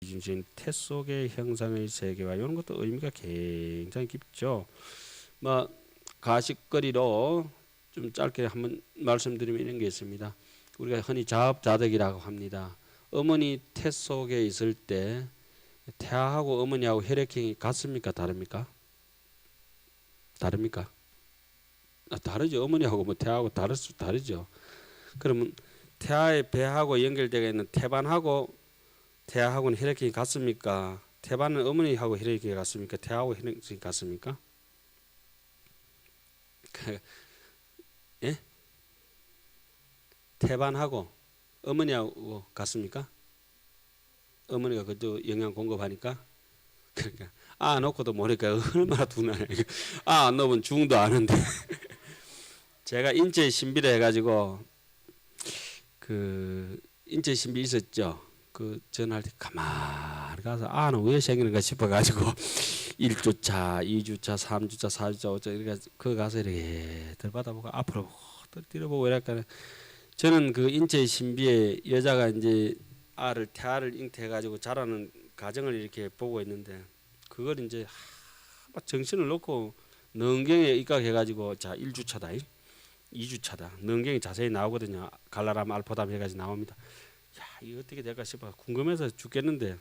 미중신 태 속의 형상의 세계와 이런 것도 의미가 굉장히 깊죠. 뭐 가십거리로 좀 짧게 한번 말씀드리면 이런 게 있습니다. 우리가 흔히 자업자득이라고 합니다. 어머니 태 속에 있을 때 태아하고 어머니하고 혈액형이 같습니까? 다릅니까? 다릅니까? 다르죠. 어머니하고 뭐 태아하고 다르죠. 그러면 태아의 배하고 연결되어 있는 태반하고 태아하고는 혈액형이 같습니까? 태반은 어머니하고 혈액형이 같습니까? 태아하고 혈액형이 같습니까? 예? 태반하고 어머니하고 같습니까? 어머니가 그저 영양 공급하니까. 그러니까 놓고도 모르니까 얼마나 둔하냐. 안 넣으면 죽도 아는데. 제가 인체 신비를 해가지고 그 인체 신비 있었죠. 그 전화할 때 가만히 가서 아는 왜 생기는가 싶어가지고 1주차, 2주차, 3주차, 4주차, 5주차 이렇게 그 가서 이렇게 들받아보고 앞으로 뛰어보고 이랬다는. 저는 그 인체 신비에 여자가 이제 태아를 잉태해가지고 자라는 과정을 이렇게 보고 있는데 그걸 이제 정신을 놓고 능경에 입각해가지고 자 1주차다, 2주차다. 능경이 자세히 나오거든요. 갈라람 알포담 해가지고 나옵니다. 야, 이거 어떻게 될까 싶어 궁금해서 죽겠는데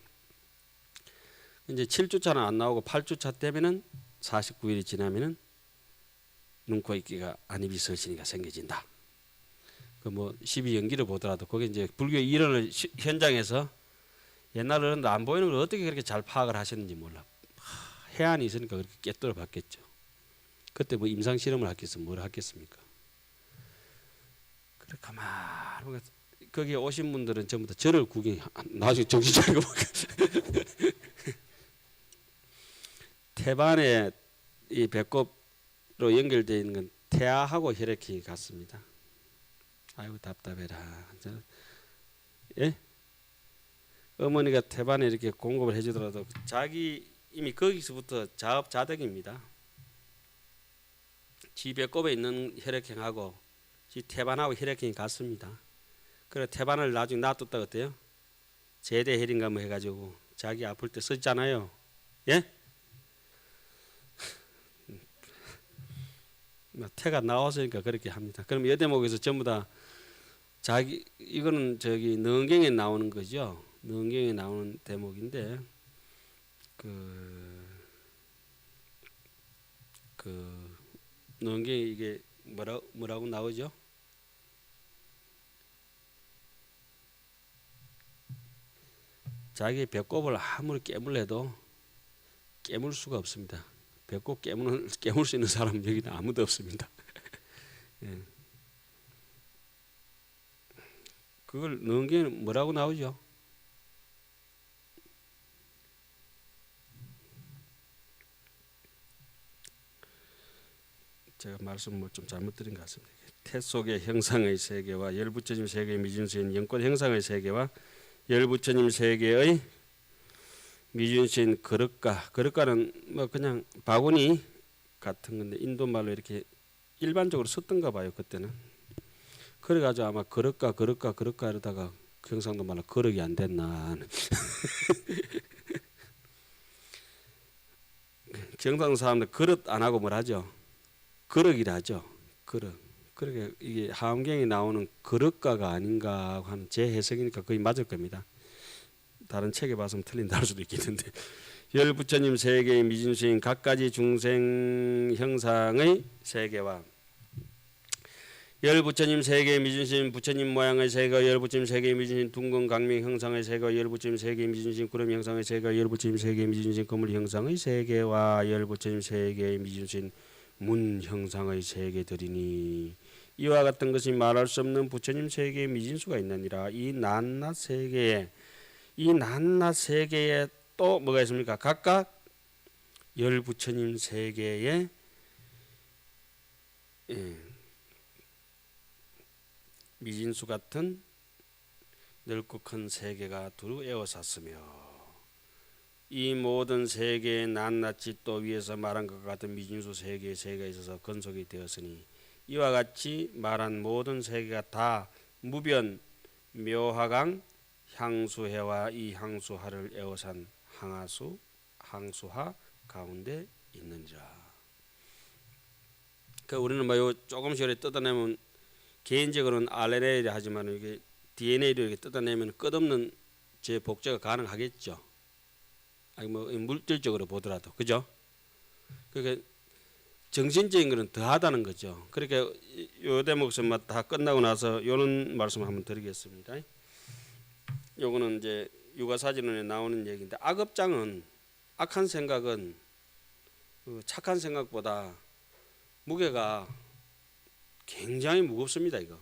이제 7주차는 안 나오고 8주차 때면은 49일이 지나면은 눈, 코, 입기가 안입이 서신이가 생겨진다. 그 뭐 12연기를 보더라도 거기 이제 불교 이론을 현장에서 옛날에는 안 보이는 걸 어떻게 그렇게 잘 파악을 하셨는지 몰라. 해안이 있으니까 그렇게 깨뚫어 봤겠죠. 그때 뭐 임상 실험을 하겠어 뭘 하겠습니까? 그래 가만 거기에 오신 분들은 전부 다 저를 구경. 나중에 정신 차리고 태반에 이 배꼽으로 연결되어 있는 건 태아하고 혈액형이 같습니다. 아이고 답답해라. 예? 어머니가 태반에 이렇게 공급을 해주더라도 자기 이미 거기서부터 자업자득입니다. 지 배꼽에 있는 혈액형하고 지 태반하고 혈액형이 같습니다. 그래 태반을 나중에 놔뒀다 어때요? 제대 혈인가 뭐 해가지고 자기 아플 때 썼잖아요. 예? 태가 나왔으니까 그렇게 합니다. 그럼 여대목에서 전부 다 자기 이거는 저기 능경에 나오는 거죠. 능경에 나오는 대목인데 그 능경에 이게 뭐라고 나오죠? 자기 배꼽을 아무리 깨물래도 깨물 수가 없습니다. 배꼽 깨물 수 있는 사람은 여기는 아무도 없습니다. 예. 그걸 능경에 뭐라고 나오죠? 제가 말씀을 좀 잘못 드린 것 같습니다. 태 속의 형상의 세계와 열부처님 세계의 미준신 영권 형상의 세계와 열부처님 세계의 미준신 그릇가는 뭐 그냥 바구니 같은 건데 인도 말로 이렇게 일반적으로 썼던가 봐요 그때는. 그래가지고 아마 그릇가 이러다가 경상도 말로 그릇이 안 됐나. 경상도 사람들 그릇 안 하고 뭘 하죠? 그릇이라 하죠. 그릇. 그러게 이게 하엄경에 나오는 그릇가가 아닌가 하는 제 해석이니까 거의 맞을 겁니다. 다른 책에 봐서 틀린다 할 수도 있겠는데 열부처님 세계의 미진수인 각가지 중생 형상의 세계와 열부처님 세계의 미진신 부처님 모양의 세계 열부처님 세계의 미진신 둥근 강명 형상의 세계 열부처님 세계의 미진신 구름 형상의 세계 열부처님 세계의 미진신 거물 형상의 세계와 열부처님 세계의 미진신 문 형상의 세계들이니 이와 같은 것이 말할 수 없는 부처님 세계의 미진수가 있느니라. 이 낱낱 세계에 또 뭐가 있습니까? 각각 열부처님 세계에 미진수 같은 넓고 큰 세계가 두루 에워쌌으며 이 모든 세계의 낱낱이 또 위에서 말한 것과 같은 미진수 세계의 세계가 있어서 건속이 되었으니 이와 같이 말한 모든 세계가 다 무변 묘화강 향수해와 이 향수하를 에워싼 항하수 항수하 가운데 있느니라. 그 우리는 뭐 조금씩 이렇게 뜯어내면 개인적으로는 RNA를 하지만 이게 DNA를 이렇게 뜯어내면 끝없는 재복제가 가능하겠죠. 아니 뭐 물질적으로 보더라도 그죠? 그러니까 정신적인 것은 더하다는 거죠. 그러니까 요 대목에서 다 끝나고 나서 이런 말씀을 한번 드리겠습니다. 요거는 이제 육아사진론에 나오는 얘기인데 악업장은 악한 생각은 착한 생각보다 무게가 굉장히 무겁습니다. 이거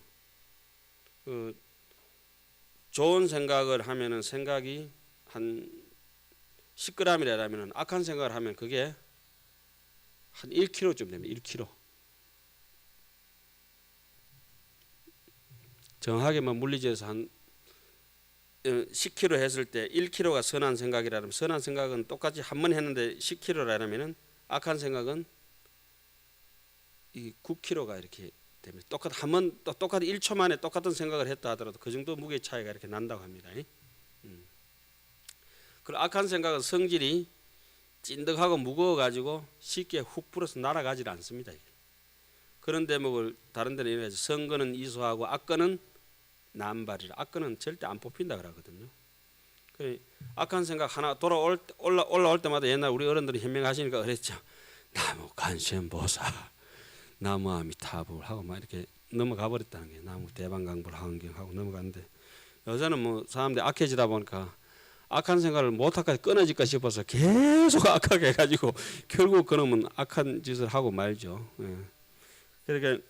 좋은 생각을 하면은 생각이 한 10g이라면 악한 생각을 하면 그게 한 1kg쯤 됩니다. 1kg. 정확하게만 물리적에서 한 10kg 했을 때 1kg가 선한 생각이라면 선한 생각은 똑같이 한 번 했는데 10kg라면은 악한 생각은 이 9kg가 이렇게 됩니다. 똑같이 한 번 똑같이 1초 만에 똑같은 생각을 했다 하더라도 그 정도 무게 차이가 이렇게 난다고 합니다. 그리고 악한 생각은 성질이 찐득하고 무거워 가지고 쉽게 훅 불어서 날아가질 않습니다. 그런 대목을 다른 데는 이래서 선거는 이소하고 악거는 남발이라. 악거는 절대 안 뽑힌다 그러거든요. 악한 생각 하나 올라올 때마다 옛날 우리 어른들이 현명하시니까 그랬죠. 나무 간센보살, 나무 아미타불 하고 막 이렇게 넘어가 버렸다는 게 나무 대방강불 환경하고 넘어갔는데 요새는 뭐 사람들이 악해지다 보니까 악한 생각을 못할까 끊어질까 싶어서 계속 악하게 해가지고 결국 그놈은 악한 짓을 하고 말죠. 예. 그러니까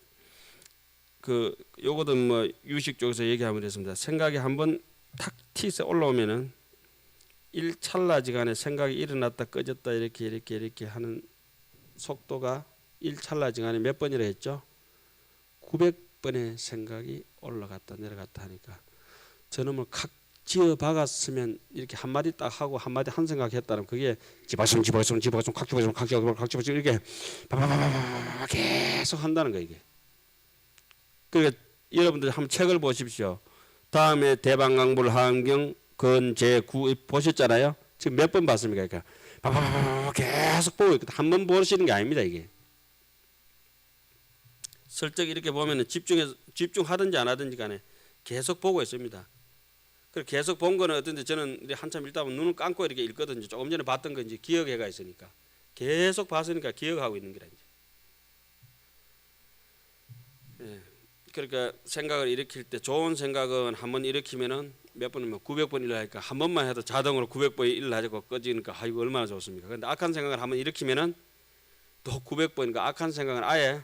그 요거도 뭐 유식 쪽에서 얘기하면 됐습니다. 생각이 한번 탁 튀서 올라오면은 일찰나지간에 생각이 일어났다 꺼졌다 이렇게 하는 속도가 일찰나지간에 몇 번이라 했죠? 900번의 생각이 올라갔다 내려갔다 하니까 저놈을 칵 지어 박았으면 이렇게 한마디 딱 하고 한마디 한 생각 했다면 그게 집어있으면 칵 집어있으면 이렇게 바바바바바 계속 한다는 거예요. 이게. 그러니까 여러분들 한번 책을 보십시오. 다음에 대방강불 환경 건제구 보셨잖아요. 지금 몇 번 봤습니까? 그러니까 바바바바 계속 보고 있거든. 한 번 보시는 게 아닙니다. 이게. 슬쩍 이렇게 보면은 집중하든지 안 하든지 간에 계속 보고 있습니다. 그리고 계속 본 거는 어떤데 저는 한참 읽다 보면 눈을 감고 이렇게 읽거든요. 조금 전에 봤던 건지 기억해가 있으니까 계속 봤으니까 기억하고 있는 거라. 예. 그러니까 생각을 일으킬 때 좋은 생각은 한번 일으키면은 몇 번이면 900번 일어나니까 한 번만 해도 자동으로 900번이 일어나고 꺼지니까 아이고 얼마나 좋습니까? 그런데 악한 생각을 한번 일으키면은 또 900번이니까 악한 생각은 아예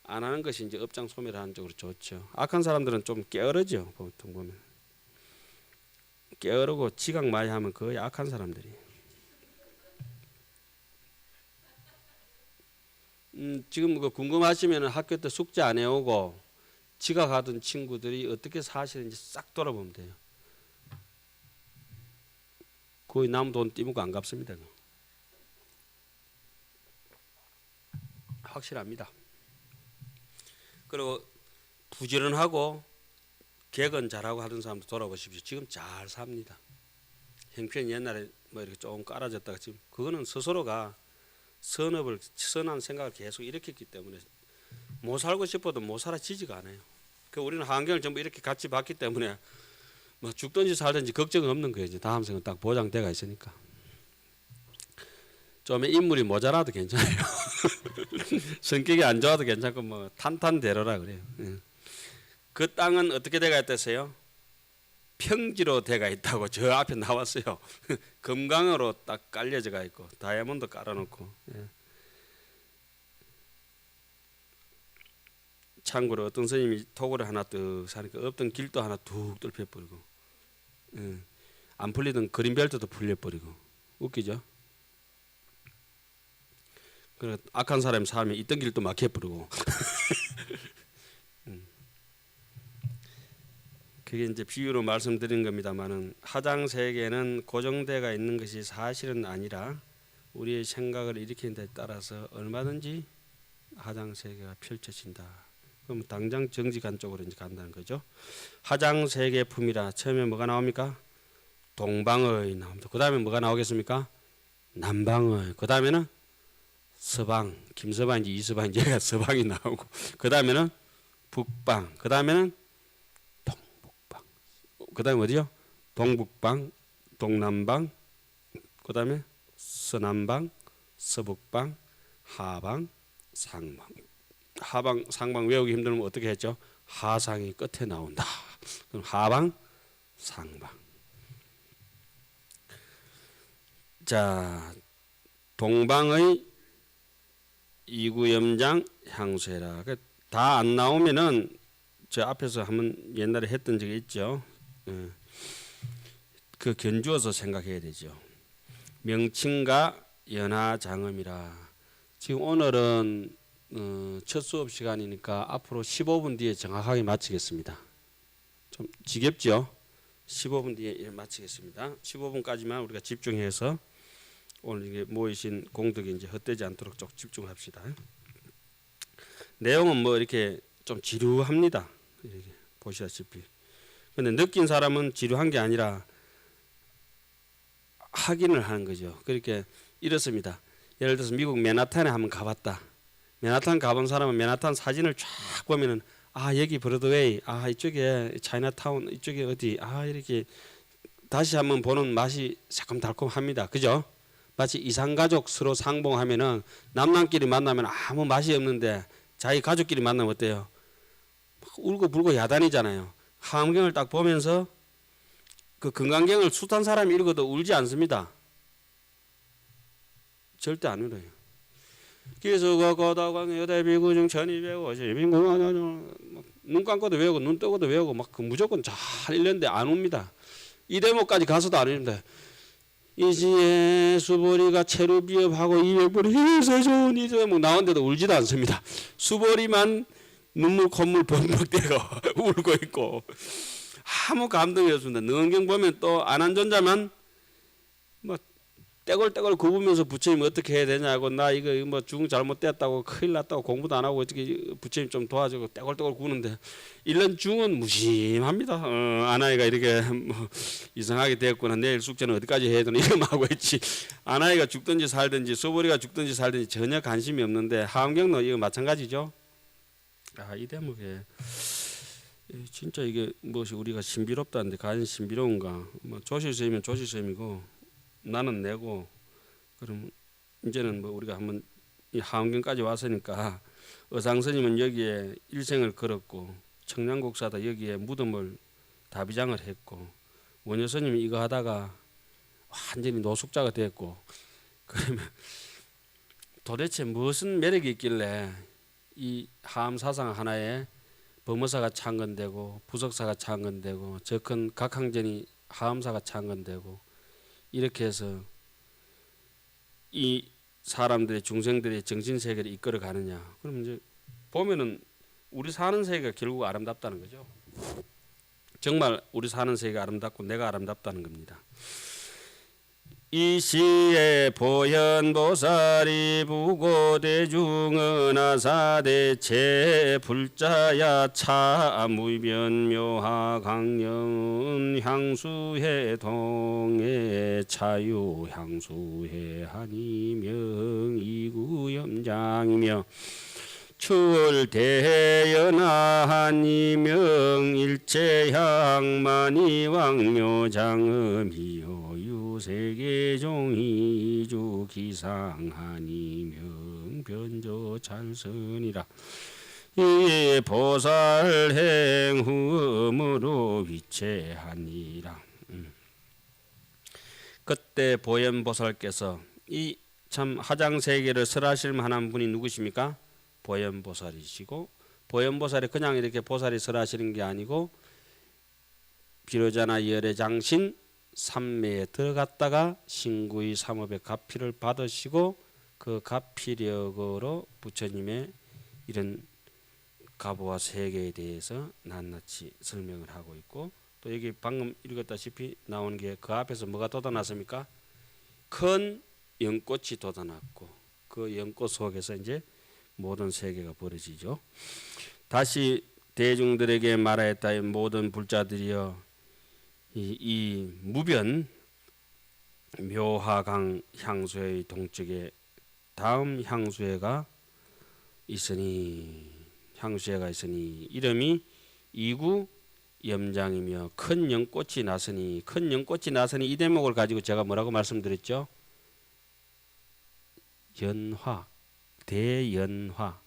안 하는 것이 이제 업장 소멸하는 쪽으로 좋죠. 악한 사람들은 좀 게으르죠. 보통 보면. 게으르고 지각 많이 하면 거의 악한 사람들이. 지금 그 궁금하시면 학교 때 숙제 안 해오고 지각하던 친구들이 어떻게 사시는지 싹 돌아보면 돼요. 거의 남 돈 띠먹고 안 갚습니다. 확실합니다. 그리고 부지런하고 개건 잘하고 하던 사람도 돌아보십시오. 지금 잘 삽니다. 형편이 옛날에 뭐 이렇게 조금 깔아졌다가 지금 그거는 스스로가 선한 생각을 계속 일으켰기 때문에 못 살고 싶어도 못 살아지지가 않아요. 그 우리는 환경을 전부 이렇게 같이 봤기 때문에 뭐 죽든지 살든지 걱정 없는 거예요. 이제 다음 생은 딱 보장돼가 있으니까. 좀 인물이 모자라도 괜찮아요. 성격이 안 좋아도 괜찮고 뭐 탄탄대로라 그래요. 그 땅은 어떻게 돼가 있다세요? 평지로 돼가 있다고 저 앞에 나왔어요. 금강으로 딱 깔려져가 있고 다이아몬드 깔아놓고. 참고로 어떤 스님이 토굴을 하나 뜩 사니까 없던 길도 하나 툭 뚫혀버리고 안 풀리던 그린벨트도 풀려버리고 웃기죠? 그래 악한 사람이 살면 있던 길도 막혀버리고 그게 이제 비유로 말씀드린 겁니다만은 하장 세계는 고정대가 있는 것이 사실은 아니라 우리의 생각을 일으키는 데 따라서 얼마든지 하장 세계가 펼쳐진다. 그럼 당장 정직한 쪽으로 이제 간다는 거죠. 화장 세계품이라 처음에 뭐가 나옵니까? 동방의 나옵니다. 그 다음에 뭐가 나오겠습니까? 남방의. 그 다음에는 서방, 김서방인지 이서방인지 얘가 서방이 나오고, 그 다음에는 북방, 그 다음에는 동북방, 그 다음에 어디요? 동북방, 동남방, 그 다음에 서남방, 서북방, 하방, 상방. 하방, 상방 외우기 힘들면 어떻게 했죠? 하상이 끝에 나온다. 그럼 하방, 상방. 자, 동방의 이구염장 향수해라. 다 안 나오면은 저 앞에서 한번 옛날에 했던 적이 있죠. 그 견주어서 생각해야 되죠. 명칭과 연하장음이라. 지금 오늘은 첫 수업 시간이니까 앞으로 15분 뒤에 정확하게 마치겠습니다. 좀 지겹죠? 15분 뒤에 마치겠습니다. 15분까지만 우리가 집중해서 오늘 이게 모이신 공덕이 이제 헛되지 않도록 좀 집중합시다. 내용은 뭐 이렇게 좀 지루합니다. 이렇게 보시다시피. 근데 느낀 사람은 지루한 게 아니라 확인을 하는 거죠. 그렇게 이렇습니다. 예를 들어서 미국 맨하탄에 한번 가봤다. 맨하탄 가본 사람은 맨하탄 사진을 쫙 보면은 아 여기 브로드웨이, 아 이쪽에 차이나타운, 이쪽에 어디, 아 이렇게 다시 한번 보는 맛이 새콤달콤합니다. 그죠? 마치 이산가족 서로 상봉하면은 남남끼리 만나면 아무 맛이 없는데 자기 가족끼리 만나면 어때요? 울고불고 야단이잖아요. 하암경을 딱 보면서 그 금강경을 숱한 사람이 읽어도 울지 않습니다. 절대 안 울어요. 그래서 거다광 여대비구중 1250 눈 감고도 외우고 눈 뜨고도 외우고 막 그 무조건 잘 읽는데 안 웁니다. 이 대목까지 가서도 안 울는데 이시에 수보리가 체루비업하고 200불이 해서 좋은 이제 뭐 나오는데도 울지도 않습니다. 수보리만 눈물 콧물 범벅대고 울고 있고 아무 감동이 없습니다. 능언경 보면 또 안한존자만 뭐 떼굴떼굴 굽으면서 부처님 어떻게 해야 되냐고 나 이거 뭐 중 잘못됐다고 큰일 났다고 공부도 안 하고 어떻게 부처님 좀 도와주고 떼굴떼굴 구는데 일년 중은 무심합니다. 아나이가 이렇게 뭐 이상하게 됐구나. 내일 숙제는 어디까지 해야 되나 이러면 하고 있지. 아나이가 죽든지 살든지 소보리가 죽든지 살든지 전혀 관심이 없는데 하암경도 이거 마찬가지죠. 아, 이 대목에 진짜 이게 무엇이 우리가 신비롭다는데 과연 신비로운가? 뭐 조실스이면 조실스임이고 나는 내고 그럼 이제는 뭐 우리가 한번 이 하암경까지 왔으니까 의상스님은 여기에 일생을 걸었고 청량국사도 여기에 무덤을 다비장을 했고 원효스님이 이거 하다가 완전히 노숙자가 됐고 그러면 도대체 무슨 매력이 있길래 이 하암사상 하나에 범어사가 창건되고 부석사가 창건되고 저 큰 각항전이 하암사가 창건되고 이렇게 해서 이 사람들의 중생들의 정신세계를 이끌어 가느냐. 그럼 이제 보면은 우리 사는 세계가 결국 아름답다는 거죠. 정말 우리 사는 세계가 아름답고 내가 아름답다는 겁니다. 이 시에 보현보살이 부고대중은하사대체 불자야 차무변묘하 강령은 향수해 동해 차유향수해 한이명 이구염장이며 출대연하 한이명 일체향만이왕묘장음이요 세계종이주 기상하니명 변조 찰선이라 이 보살행후음으로 위체하니라. 그때 보현보살께서 이 참 화장세계를 설하실 만한 분이 누구십니까? 보현보살이시고 보현보살이 그냥 이렇게 보살이 설하시는 게 아니고 비로자나 열애장신 삼매에 들어갔다가 신구의 삼업의 가피를 받으시고 그 가피력으로 부처님의 이런 가보와 세계에 대해서 낱낱이 설명을 하고 있고 또 여기 방금 읽었다시피 나온 게 그 앞에서 뭐가 돋아났습니까? 큰 연꽃이 돋아났고 그 연꽃 속에서 이제 모든 세계가 벌어지죠. 다시 대중들에게 말하였다. 모든 불자들이여 이 무변 묘하강 향수의 동쪽에 다음 향수회가 있으니 이름이 이구 염장이며 큰 연꽃이 나서니 이 대목을 가지고 제가 뭐라고 말씀드렸죠? 연화, 대연화,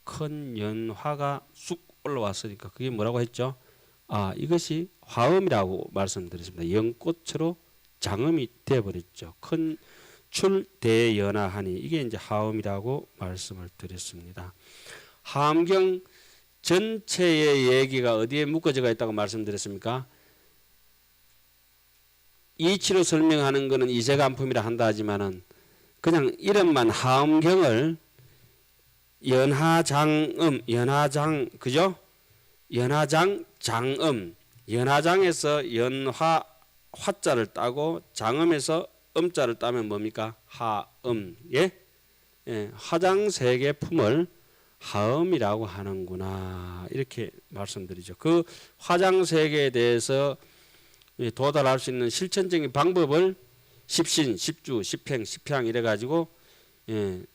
큰 연화가 쑥 올라왔으니까 그게 뭐라고 했죠? 이것이 화음이라고 말씀드렸습니다. 연꽃으로 장음이 되어버렸죠. 큰 출대연화하니 이게 이제 화음이라고 말씀을 드렸습니다. 화엄경 전체의 얘기가 어디에 묶어져 있다고 말씀드렸습니까? 이치로 설명하는 것은 이세간품이라 한다 하지만은 그냥 이름만 화엄경을 연화장 그죠? 연화장 장음, 연화장에서 연화 화자를 따고 장음에서 음자를 따면 뭡니까? 하음. 예? 화장 세 개 품을 하음이라고 하는구나. 이렇게 말씀드리죠. 그 화장 세 개에 대해서 도달할 수 있는 실천적인 방법을 십신, 십주, 십행, 십향 이래 가지고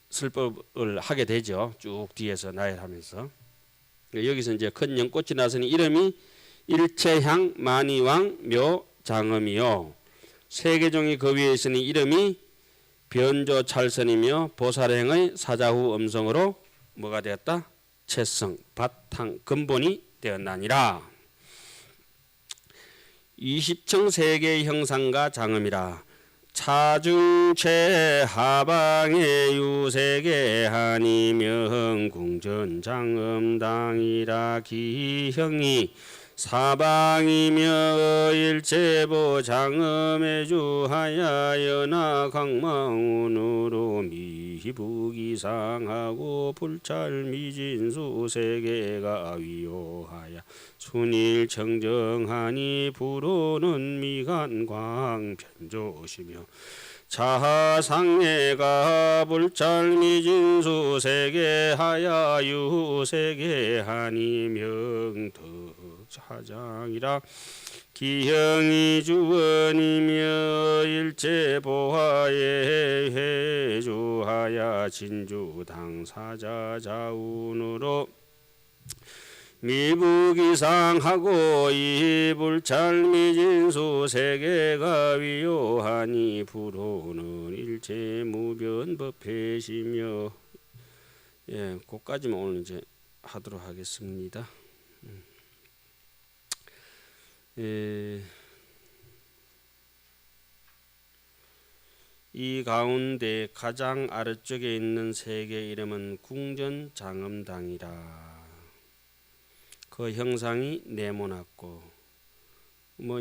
설법을 하게 되죠. 쭉 뒤에서 나열하면서. 여기서 이제 큰 연꽃이 나서니 이름이 일체향, 만이왕, 묘, 장음이요. 세계종이 그 위에 있으니 이름이 변조 찰선이며 보살행의 사자후 음성으로 뭐가 되었다? 채성, 바탕, 근본이 되었나니라. 20층 세계의 형상과 장음이라. 차중체 하방의 유세계 한이명 궁전장음당이라. 기형이 사방이며 일체보 장음에 주하야 연하 강망운으로 미부기상하고 불찰미진수 세계가 위요하야 순일 청정하니 불호는 미간광 편조시며 자하상례가 불찰미진수 세계하야 유세계하니 명덕사장이라. 기형이 주원이며 일체보화에 회주하야 진주당사자 자운으로 미부기상하고 이불찰미진수 세계가 위요하니 불호는 일체무변법회시며. 그까지만 오늘 이제 하도록 하겠습니다. 이 가운데 가장 아래쪽에 있는 세계 이름은 궁전장음당이라. 그 형상이 네모났고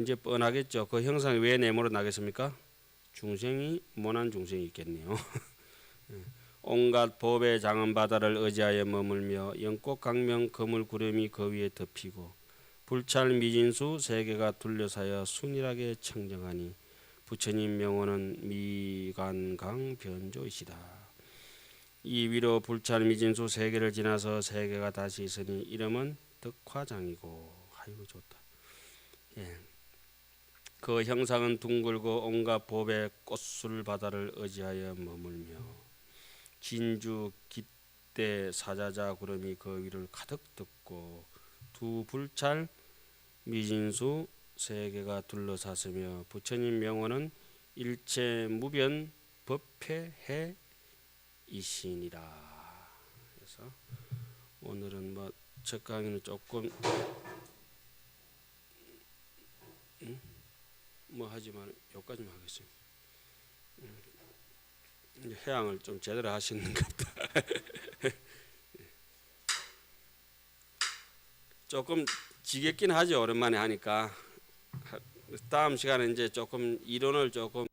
이제 뻔하겠죠. 그 형상이 왜 네모로 나겠습니까? 중생이 모난 중생이 있겠네요. 온갖 법의 장엄 바다를 의지하여 머물며 연꽃 강명 거물 구름이 그 위에 덮이고 불찰 미진수 세계가 둘러싸여 순일하게 청정하니 부처님 명호는 미간강 변조이시다. 이 위로 불찰 미진수 세계를 지나서 세계가 다시 있으니 이름은 덕화장이고. 아이고 좋다. 그 형상은 둥글고 온갖 법의 꽃술 바다를 의지하여 머물며 진주 깃대 사자자 구름이 그 위를 가득 덮고 두 불찰 미진수 세계가 둘러쌌으며 부처님 명호는 일체 무변 법회해 이신이라. 그래서 오늘은 첫 강의는 조금 하지만 여기까지만 하겠습니다. 이제 해양을 좀 제대로 하시는 것 같다. 조금 지겹긴 하죠. 오랜만에 하니까. 다음 시간에 이제 조금 이론을 조금